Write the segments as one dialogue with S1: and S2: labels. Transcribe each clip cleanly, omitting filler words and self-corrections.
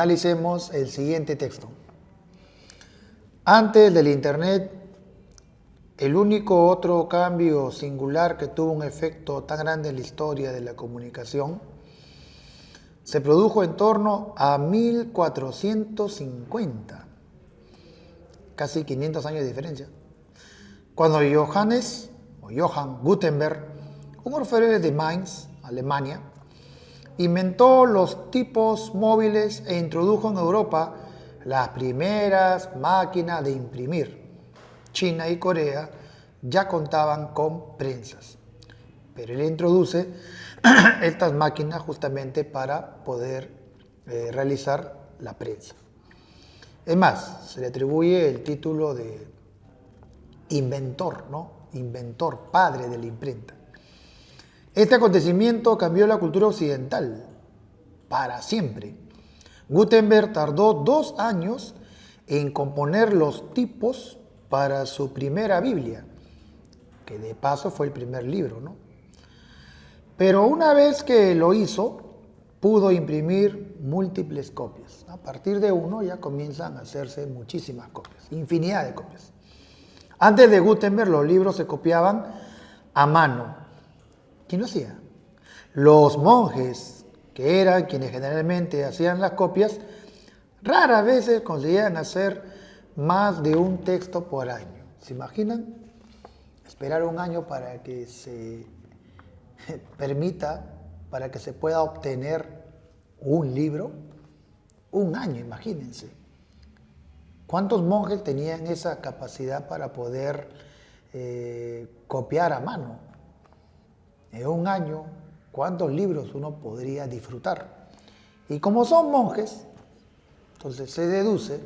S1: Analicemos el siguiente texto. Antes del Internet, el único otro cambio singular que tuvo un efecto tan grande en la historia de la comunicación se produjo en torno a 1450, casi 500 años de diferencia, cuando Johann Gutenberg, un orfebre de Mainz, Alemania, inventó los tipos móviles e introdujo en Europa las primeras máquinas de imprimir. China y Corea ya contaban con prensas, pero él introduce estas máquinas justamente para poder realizar la prensa. Es más, se le atribuye el título de inventor, ¿no? Inventor, padre de la imprenta. Este acontecimiento cambió la cultura occidental para siempre. Gutenberg tardó 2 años en componer los tipos para su primera Biblia, que de paso fue el primer libro, ¿no? Pero una vez que lo hizo, pudo imprimir múltiples copias. A partir de uno ya comienzan a hacerse muchísimas copias, infinidad de copias. Antes de Gutenberg los libros se copiaban a mano. ¿Quién lo hacía? Los monjes, que eran quienes generalmente hacían las copias, raras veces conseguían hacer más de un texto por año. ¿Se imaginan? Esperar un año para que se permita, para que se pueda obtener un libro. Un año, imagínense. ¿Cuántos monjes tenían esa capacidad para poder copiar a mano? En un año, ¿cuántos libros uno podría disfrutar? Y como son monjes, entonces se deduce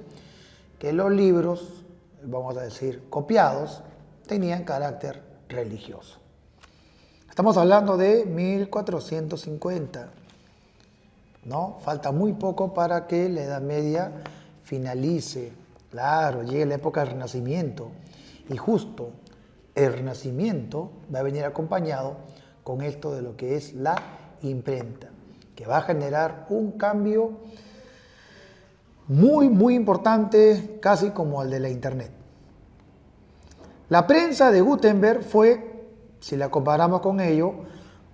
S1: que los libros, vamos a decir, copiados, tenían carácter religioso. Estamos hablando de 1450, ¿no? Falta muy poco para que la Edad Media finalice. Claro, llegue la época del Renacimiento. Y justo el Renacimiento va a venir acompañado con esto de lo que es la imprenta, que va a generar un cambio muy, muy importante, casi como el de la Internet. La prensa de Gutenberg fue, si la comparamos con ello,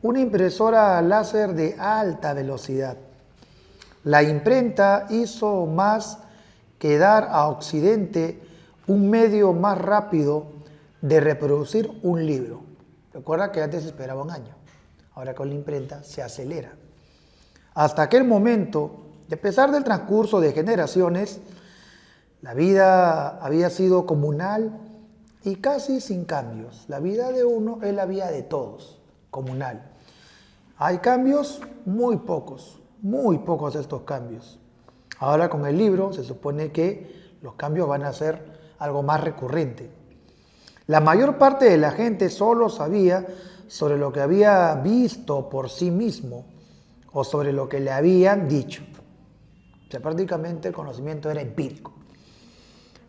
S1: una impresora láser de alta velocidad. La imprenta hizo más que dar a Occidente un medio más rápido de reproducir un libro. Recuerda que antes se esperaba un año, ahora con la imprenta se acelera. Hasta aquel momento, a pesar del transcurso de generaciones, la vida había sido comunal y casi sin cambios. La vida de uno es la vida de todos, comunal. Hay cambios muy pocos estos cambios. Ahora con el libro se supone que los cambios van a ser algo más recurrente. La mayor parte de la gente solo sabía sobre lo que había visto por sí mismo o sobre lo que le habían dicho. O sea, prácticamente el conocimiento era empírico.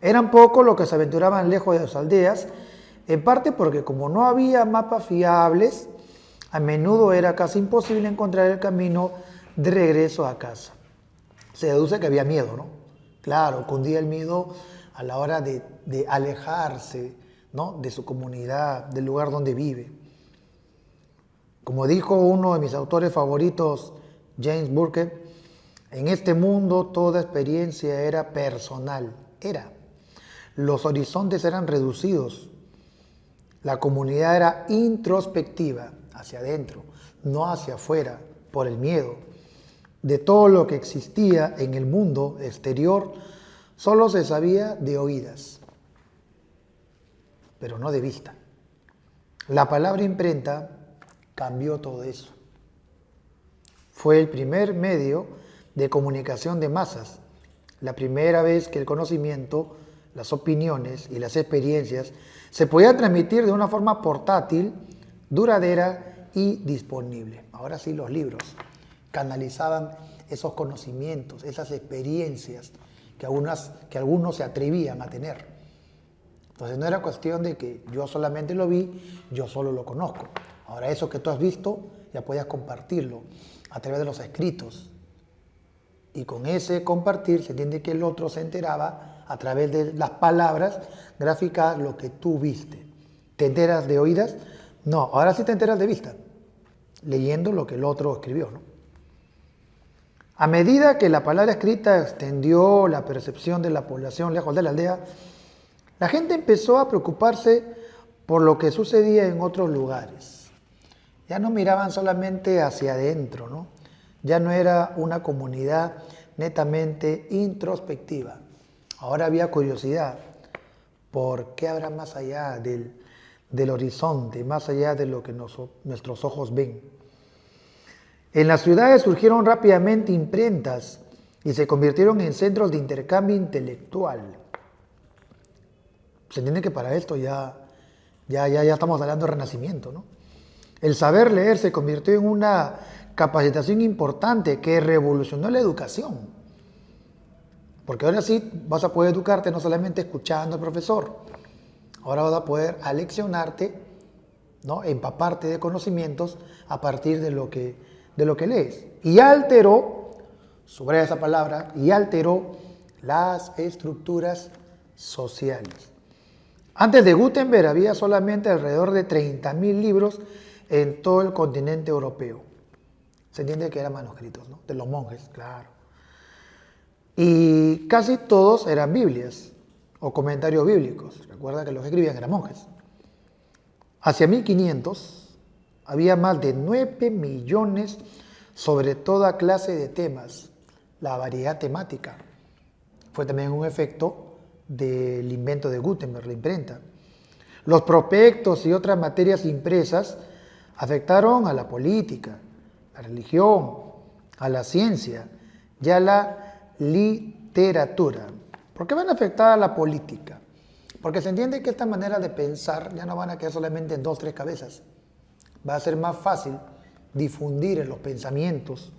S1: Eran pocos los que se aventuraban lejos de sus aldeas, en parte porque como no había mapas fiables, a menudo era casi imposible encontrar el camino de regreso a casa. Se deduce que había miedo, ¿no? Claro, cundía el miedo a la hora de alejarse, ¿no?, de su comunidad, del lugar donde vive. Como dijo uno de mis autores favoritos, James Burke, en este mundo toda experiencia era personal. Los horizontes eran reducidos. La comunidad era introspectiva, hacia adentro, no hacia afuera, por el miedo. De todo lo que existía en el mundo exterior, solo se sabía de oídas, pero no de vista. La palabra imprenta cambió todo eso. Fue el primer medio de comunicación de masas, la primera vez que el conocimiento, las opiniones y las experiencias se podían transmitir de una forma portátil, duradera y disponible. Ahora sí, los libros canalizaban esos conocimientos, esas experiencias que algunos se atrevían a tener. Entonces no era cuestión de que yo solamente lo vi, yo solo lo conozco. Ahora eso que tú has visto ya podías compartirlo a través de los escritos, Y con ese compartir se entiende que el otro se enteraba a través de las palabras gráficas lo que tú viste. ¿Te enteras de oídas? No, ahora sí te enteras de vista, leyendo lo que el otro escribió, ¿no? A medida que la palabra escrita extendió la percepción de la población lejos de la aldea, la gente empezó a preocuparse por lo que sucedía en otros lugares. Ya no miraban solamente hacia adentro, ¿no? Ya no era una comunidad netamente introspectiva. Ahora había curiosidad por qué habrá más allá del horizonte, más allá de lo que nuestros ojos ven. En las ciudades surgieron rápidamente imprentas y se convirtieron en centros de intercambio intelectual. Se entiende que para esto ya estamos hablando de renacimiento, ¿no? El saber leer se convirtió en una capacitación importante que revolucionó la educación. Porque ahora sí vas a poder educarte no solamente escuchando al profesor, ahora vas a poder aleccionarte, ¿no? Empaparte de conocimientos a partir de lo que lees. Y alteró, sobre esa palabra, y alteró las estructuras sociales. Antes de Gutenberg había solamente alrededor de 30.000 libros en todo el continente europeo. Se entiende que eran manuscritos, ¿no? De los monjes, claro. Y casi todos eran Biblias o comentarios bíblicos. Recuerda que los que escribían eran monjes. Hacia 1500 había más de 9 millones sobre toda clase de temas. La variedad temática fue también un efecto del invento de Gutenberg, la imprenta. Los prospectos y otras materias impresas afectaron a la política, a la religión, a la ciencia y a la literatura. ¿Por qué van a afectar a la política? Porque se entiende que esta manera de pensar ya no van a quedar solamente en 2 o 3 cabezas. Va a ser más fácil difundir en los pensamientos.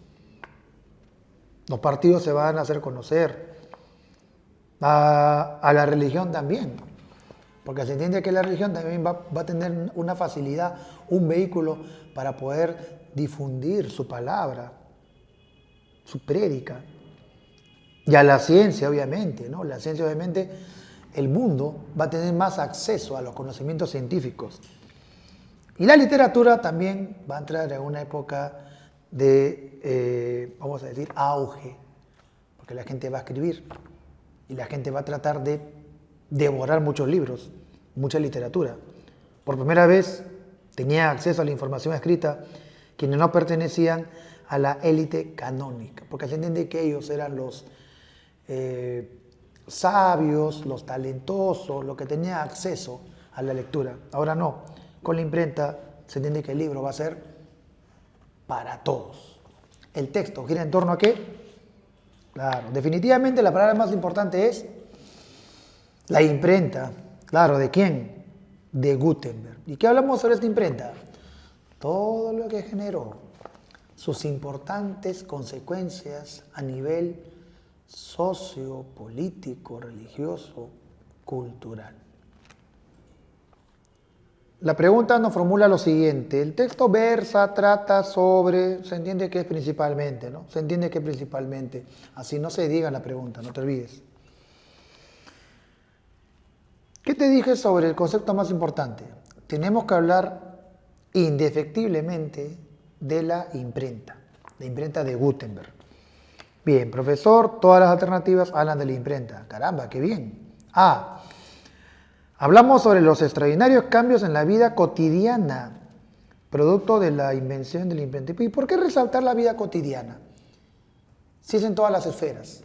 S1: Los partidos se van a hacer conocer. A la religión también. Porque se entiende que la religión también va a tener una facilidad, un vehículo para poder difundir su palabra, su prédica. Y a la ciencia, obviamente, ¿no? La ciencia, obviamente, el mundo va a tener más acceso a los conocimientos científicos. Y la literatura también va a entrar en una época de, vamos a decir, auge, porque la gente va a escribir y la gente va a tratar de devorar muchos libros, mucha literatura. Por primera vez tenía acceso a la información escrita quienes no pertenecían a la élite canónica, porque se entiende que ellos eran los sabios, los talentosos, los que tenían acceso a la lectura. Ahora no, con la imprenta se entiende que el libro va a ser para todos. El texto gira en torno a qué? Claro, definitivamente la palabra más importante es la imprenta. Claro, ¿de quién? De Gutenberg. ¿Y qué hablamos sobre esta imprenta? Todo lo que generó, sus importantes consecuencias a nivel sociopolítico, religioso, cultural. La pregunta nos formula lo siguiente: el texto trata sobre, se entiende que es principalmente, ¿no? Se entiende que es principalmente, así no se diga la pregunta, no te olvides. ¿Qué te dije sobre el concepto más importante? Tenemos que hablar indefectiblemente de la imprenta de Gutenberg. Bien, profesor, todas las alternativas hablan de la imprenta. Caramba, qué bien. Hablamos sobre los extraordinarios cambios en la vida cotidiana, producto de la invención de la imprenta. ¿Y por qué resaltar la vida cotidiana? Si es en todas las esferas.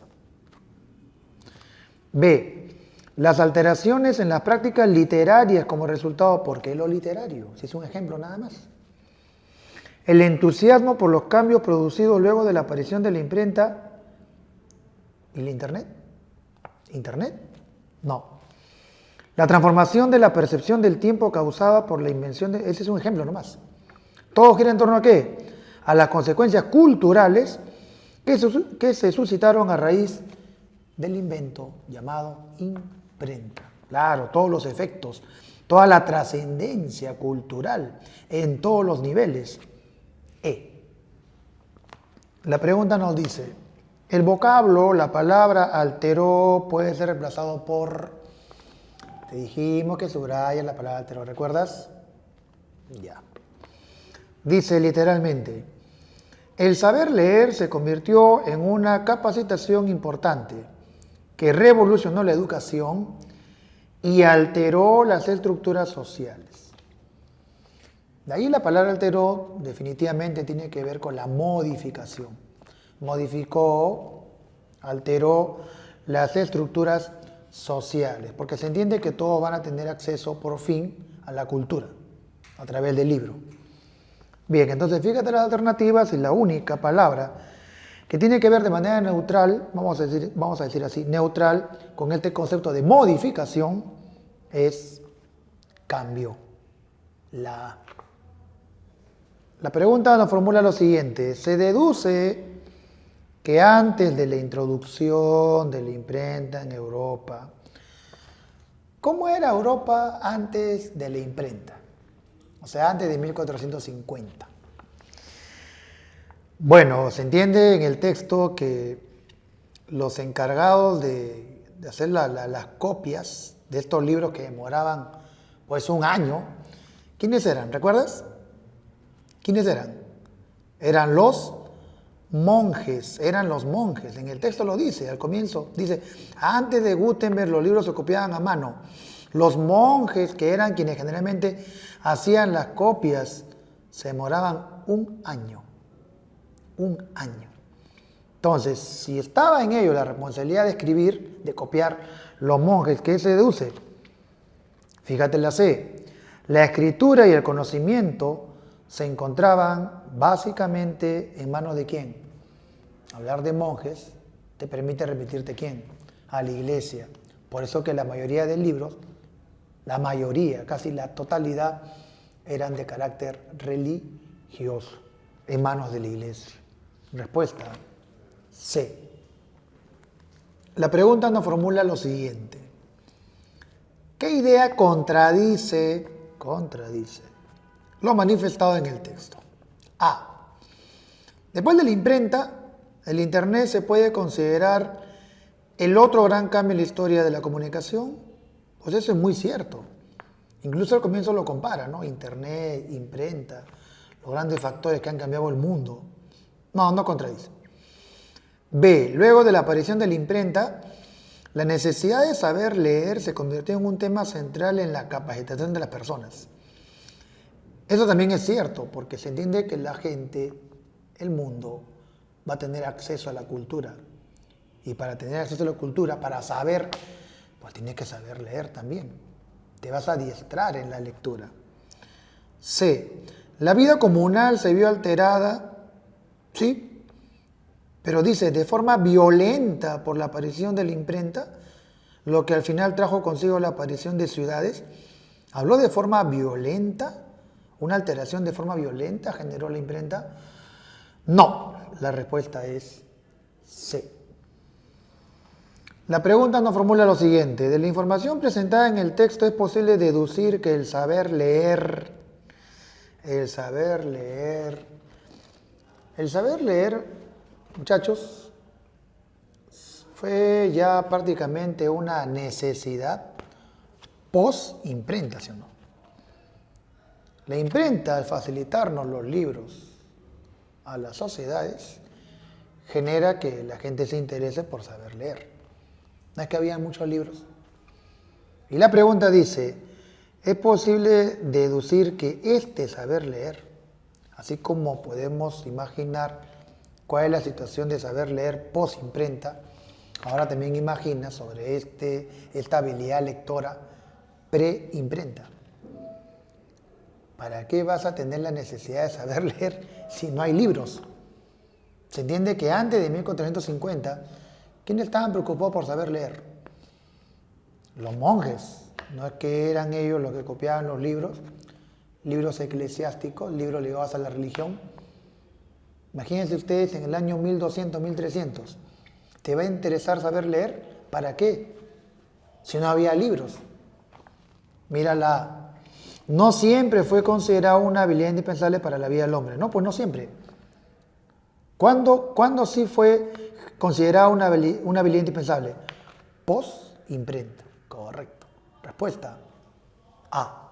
S1: B, las alteraciones en las prácticas literarias como resultado. ¿Por qué lo literario? Si es un ejemplo nada más. El entusiasmo por los cambios producidos luego de la aparición de la imprenta y la Internet. ¿Internet? No. La transformación de la percepción del tiempo causada por la invención de... Ese es un ejemplo nomás. Todo gira en torno a ¿qué? A las consecuencias culturales que se suscitaron a raíz del invento llamado imprenta. Claro, todos los efectos, toda la trascendencia cultural en todos los niveles. La pregunta nos dice, El vocablo, la palabra alteró, puede ser reemplazado por... Te dijimos que subraya la palabra alteró, ¿recuerdas? Ya. Dice literalmente, el saber leer se convirtió en una capacitación importante que revolucionó la educación y alteró las estructuras sociales. De ahí la palabra alteró definitivamente tiene que ver con la modificación. Modificó, alteró las estructuras sociales, porque se entiende que todos van a tener acceso por fin a la cultura a través del libro. Bien, entonces fíjate las alternativas y la única palabra que tiene que ver de manera neutral, vamos a decir así, neutral, con este concepto de modificación, es cambio. La pregunta nos formula lo siguiente, se deduce que antes de la introducción de la imprenta en Europa, ¿cómo era Europa antes de la imprenta? O sea, antes de 1450. Bueno, se entiende en el texto que los encargados de hacer las copias de estos libros que demoraban pues un año, ¿quiénes eran? ¿Recuerdas? ¿Quiénes eran? Eran los monjes, En el texto lo dice, al comienzo, dice, antes de Gutenberg los libros se copiaban a mano. Los monjes, que eran quienes generalmente hacían las copias, se demoraban un año. Un año. Entonces, si estaba en ello la responsabilidad de escribir, de copiar, los monjes, ¿qué se deduce? Fíjate la C. La escritura y el conocimiento se encontraban básicamente en manos de ¿quién? Hablar de monjes te permite remitirte ¿quién? A la iglesia. Por eso que la mayoría de libros, la mayoría, casi la totalidad, eran de carácter religioso, en manos de la iglesia. Respuesta C. La pregunta nos formula lo siguiente. ¿Qué idea contradice lo manifestado en el texto? A. Después de la imprenta, el Internet se puede considerar el otro gran cambio en la historia de la comunicación. Pues eso es muy cierto. Incluso al comienzo lo compara, ¿no? Internet, imprenta, los grandes factores que han cambiado el mundo. No contradice. B. Luego de la aparición de la imprenta, la necesidad de saber leer se convirtió en un tema central en la capacitación de las personas. Eso también es cierto, porque se entiende que la gente, el mundo, va a tener acceso a la cultura. Y para tener acceso a la cultura, para saber, pues tienes que saber leer también. Te vas a adiestrar en la lectura. C. La vida comunal se vio alterada, ¿sí? Pero dice, de forma violenta por la aparición de la imprenta, lo que al final trajo consigo la aparición de ciudades. ¿Habló de forma violenta? ¿Una alteración de forma violenta generó la imprenta? No, la respuesta es C. La pregunta nos formula lo siguiente. De la información presentada en el texto es posible deducir que el saber leer, muchachos, fue ya prácticamente una necesidad post-imprenta, ¿sí o no? La imprenta, al facilitarnos los libros a las sociedades, genera que la gente se interese por saber leer. No es que había muchos libros. Y la pregunta dice, ¿es posible deducir que este saber leer, así como podemos imaginar cuál es la situación de saber leer post-imprenta, ahora también imagina sobre esta habilidad lectora pre-imprenta? ¿Para qué vas a tener la necesidad de saber leer si no hay libros? Se entiende que antes de 1450, ¿quiénes estaban preocupados por saber leer? Los monjes. No es que eran ellos los que copiaban los libros eclesiásticos, libros ligados a la religión. Imagínense ustedes en el año 1200, 1300. ¿Te va a interesar saber leer? ¿Para qué? Si no había libros. Mírala. No siempre fue considerada una habilidad indispensable para la vida del hombre. No, pues no siempre. ¿Cuándo sí fue considerada una habilidad indispensable? Post-imprenta. Correcto. Respuesta A.